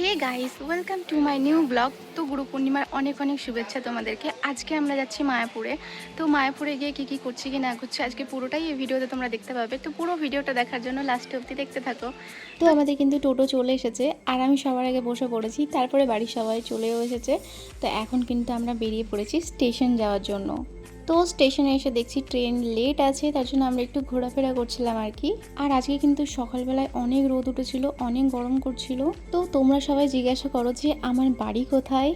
Hey guys, welcome to my new blog. তো গুরু পূর্ণিমার অনেক অনেক শুভেচ্ছা তোমাদেরকে। আজকে আমরা যাচ্ছি মায়াপুরে। তো মায়াপুরে গিয়ে কী করছি কি না করছি আজকে পুরোটাই এই ভিডিওতে তোমরা দেখতে পাবে। তো পুরো ভিডিওটা দেখার জন্য লাস্ট অবধি দেখতে থাকো। তো আমাদের কিন্তু টোটো চলে এসেছে আর আমি সবার আগে বসে পড়েছি, তারপরে বাড়ির সবাই চলেও এসেছে। তো এখন কিন্তু আমরা বেরিয়ে পড়েছি স্টেশন যাওয়ার জন্য। তো স্টেশনে এসে দেখছি ট্রেন লেট আছে, তার জন্য আমরা একটু ঘোরাফেরা করছিলাম আর কি। আর আজকে কিন্তু সকালবেলায় অনেক রোদ উঠেছিল, অনেক গরম করছিল। তো তোমরা সবাই জিজ্ঞাসা করো যে আমার বাড়ি কোথায়।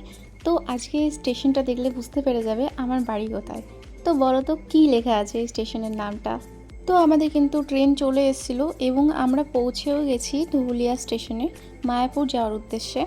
তো আজকে স্টেশনটা দেখলে বুঝতে পেরে যাবে আমার বাড়ি কোথায়। তো বলো তো কী লেখা আছে এই স্টেশনের নামটা। তো আমাদের কিন্তু ট্রেন চলে এসেছিলো এবং আমরা পৌঁছেও গেছি ধুবুলিয়া স্টেশনে মায়াপুর যাওয়ার উদ্দেশ্যে।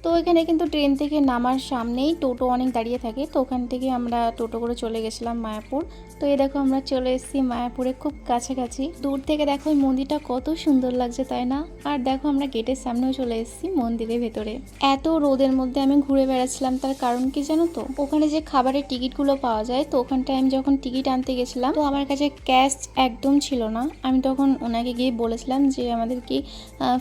তো এখানে কিন্তু ট্রেন থেকে নামার সামনেই টোটো অনেক দাঁড়িয়ে থাকে, তো ওখান থেকে আমরা টোটো করে চলে গেছিলাম মায়াপুর। তো এই দেখো আমরা চলে এসেছি মায়াপুরে খুব কাছাকাছি। দূর থেকে দেখো এই মন্দিরটা কত সুন্দর লাগছে, তাই না? আর দেখো আমরা গেটের সামনেও চলে এসেছি মন্দিরের ভেতরে। এত রোদের মধ্যে আমি ঘুরে বেড়াচ্ছিলাম, তার কারণ কি জানো তো? ওখানে যে খাবারের টিকিটগুলো পাওয়া যায়, তো ওখানটায় আমি যখন টিকিট আনতে গেছিলাম তো আমার কাছে ক্যাশ একদম ছিল না। আমি তখন ওনাকে গিয়ে বলেছিলাম যে আমাদের কি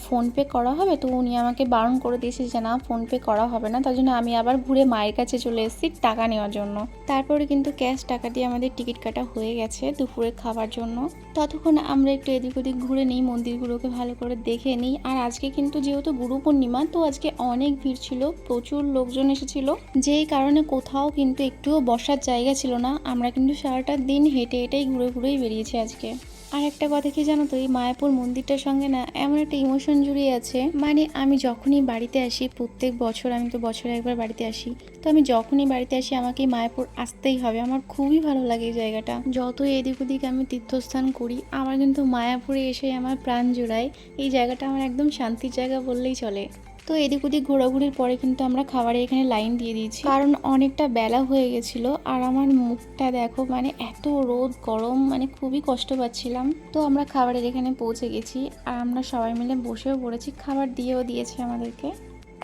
ফোনপে করা হবে, তো উনি আমাকে বারণ করে দিয়েছে যে না, ফোনপে করা হবে না। তার জন্য আমি আবার ঘুরে মায়ের কাছে চলে এসেছি টাকা নেওয়ার জন্য। তারপরে কিন্তু ক্যাশ টাকা দিয়ে আমাদের টিকিট কাটা হয়ে গেছে দুপুরে খাবার জন্য। ততক্ষণ আমরা একটু এদিক ওদিক ঘুরে নিই, মন্দিরগুলোকে ভালো করে দেখে নিই। আর আজকে কিন্তু যেহেতু গুরু পূর্ণিমা, তো আজকে অনেক ভিড় ছিল, প্রচুর লোকজন এসেছিল, যেই কারণে কোথাও কিন্তু একটুও বসার জায়গা ছিল না। আমরা কিন্তু সারাটা দিন হেঁটে হেঁটেই ঘুরে ঘুরেই বেরিয়েছি আজকে। আর একটা কথা কি জানো তো, এই মায়াপুর মন্দিরটার সঙ্গে না এমন একটা ইমোশন জুড়ে আছে। মানে আমি যখনই বাড়িতে আসি, প্রত্যেক বছর আমি তো বছরে একবার বাড়িতে আসি, তো আমি যখনই বাড়িতে আসি আমাকে মায়াপুর আসতেই হবে। আমার খুবই ভালো লাগে এই জায়গাটা। যতই এদিক ওদিক আমি তীর্থস্থান করি, আমার কিন্তু মায়াপুরে এসে আমার প্রাণ জোড়ায়। এই জায়গাটা আমার একদম শান্তির জায়গা বললেই চলে। তো এদিক ওদিক ঘোরাঘুরির পরে কিন্তু আমরা খাবারের এখানে লাইন দিয়ে দিয়েছি, কারণ অনেকটা বেলা হয়ে গেছিলো। আর আমার মুখটা দেখো, মানে এত রোদ গরম, মানে খুবই কষ্ট পাচ্ছিলাম। তো আমরা খাবারের এখানে পৌঁছে গেছি আর আমরা সবাই মিলে বসেও পড়েছি, খাবার দিয়েও দিয়েছে আমাদেরকে।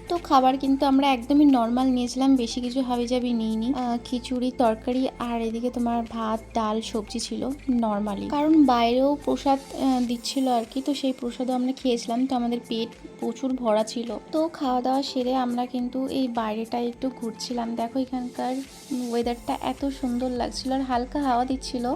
তো খাবার কিন্তু আমরা একদমই নর্মাল নিয়েছিলাম, বেশি কিছু হাবিজাবি নিইনি। খিচুড়ি তরকারি আর এদিকে তোমার ভাত ডাল সবজি ছিল নর্মালি, কারণ বাইরেও প্রসাদ দিচ্ছিল আর কি। তো সেই প্রসাদও আমরা খেয়েছিলাম, তো আমাদের পেট প্রচুর ভরা ছিল। তো খাওয়া দাওয়া সেরে আমরা কিন্তু এই বাইরেটায় একটু ঘুরছিলাম। দেখো এখানকার ওয়েদারটা এত সুন্দর লাগছিল আর হালকা হাওয়া দিচ্ছিল।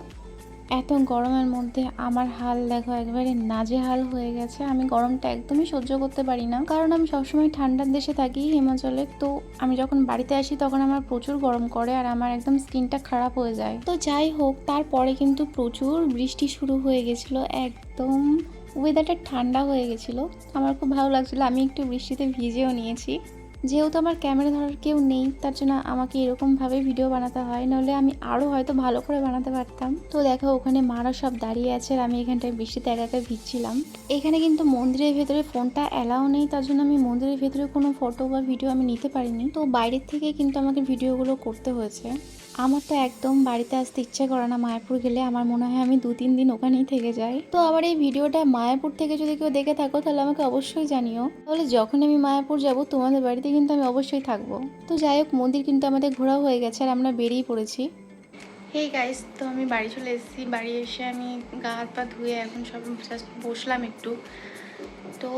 এত গরমের মধ্যে আমার হাল দেখো, একবারে নাজেহাল হয়ে গেছে। আমি গরমটা একদমই সহ্য করতে পারি না, কারণ আমি সবসময় ঠান্ডার দেশে থাকি হিমাচলে। তো আমি যখন বাড়িতে আসি তখন আমার প্রচুর গরম করে আর আমার একদম স্কিনটা খারাপ হয়ে যায়। তো যাই হোক, তারপরে কিন্তু প্রচুর বৃষ্টি শুরু হয়ে গেছিলো, একদম ওয়েদারটা ঠান্ডা হয়ে গেছিলো। আমার খুব ভালো লাগছিলো, আমি একটু বৃষ্টিতে ভিজেও নিয়েছি। যেহেতু আমার ক্যামেরা ধরার কেউ নেই, তার জন্য আমাকে এরকমভাবে ভিডিও বানাতে হয়, নাহলে আমি আরও হয়তো ভালো করে বানাতে পারতাম। তো দেখো ওখানে মারা সব দাঁড়িয়ে আছে আর আমি এখানটায় বৃষ্টিতে একা একা ভিজছিলাম। এখানে কিন্তু মন্দিরের ভেতরে ফোনটা অ্যালাউ নেই, তার জন্য আমি মন্দিরের ভেতরে কোনো ফটো বা ভিডিও আমি নিতে পারিনি। তো বাইরের থেকে কিন্তু আমাকে ভিডিওগুলো করতে হয়েছে। আমার তো একদম বাড়িতে আসতে ইচ্ছা করে না মায়াপুর গেলে, আমার মনে হয় আমি 2-3 দিন ওখানেই থেকে যাই। তো আবার এই ভিডিওটা মায়াপুর থেকে যদি কেউ দেখে থাকো তাহলে আমাকে অবশ্যই জানিও, তাহলে যখন আমি মায়াপুর যাব তোমাদের বাড়িতে কিন্তু আমি অবশ্যই থাকবো। তো যাই হোক, মন্দির কিন্তু আমাদের ঘোরা হয়ে গেছে আর আমরা বেরিয়ে পড়েছি। হেই গাইস, তো আমি বাড়ি চলে এসেছি। বাড়ি এসে আমি গা হাত পা ধুয়ে এখন সব জাস্ট বসলাম একটু। তো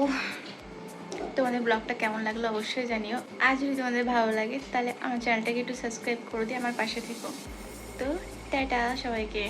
তোমাদের ব্লগটা কেমন লাগলো অবশ্যই জানিও। আর যদি তোমাদের ভালো লাগে তাহলে আমার চ্যানেলটাকে একটু সাবস্ক্রাইব করে দিয়ে আমার পাশে থেকো। তো টাটা সবাইকে।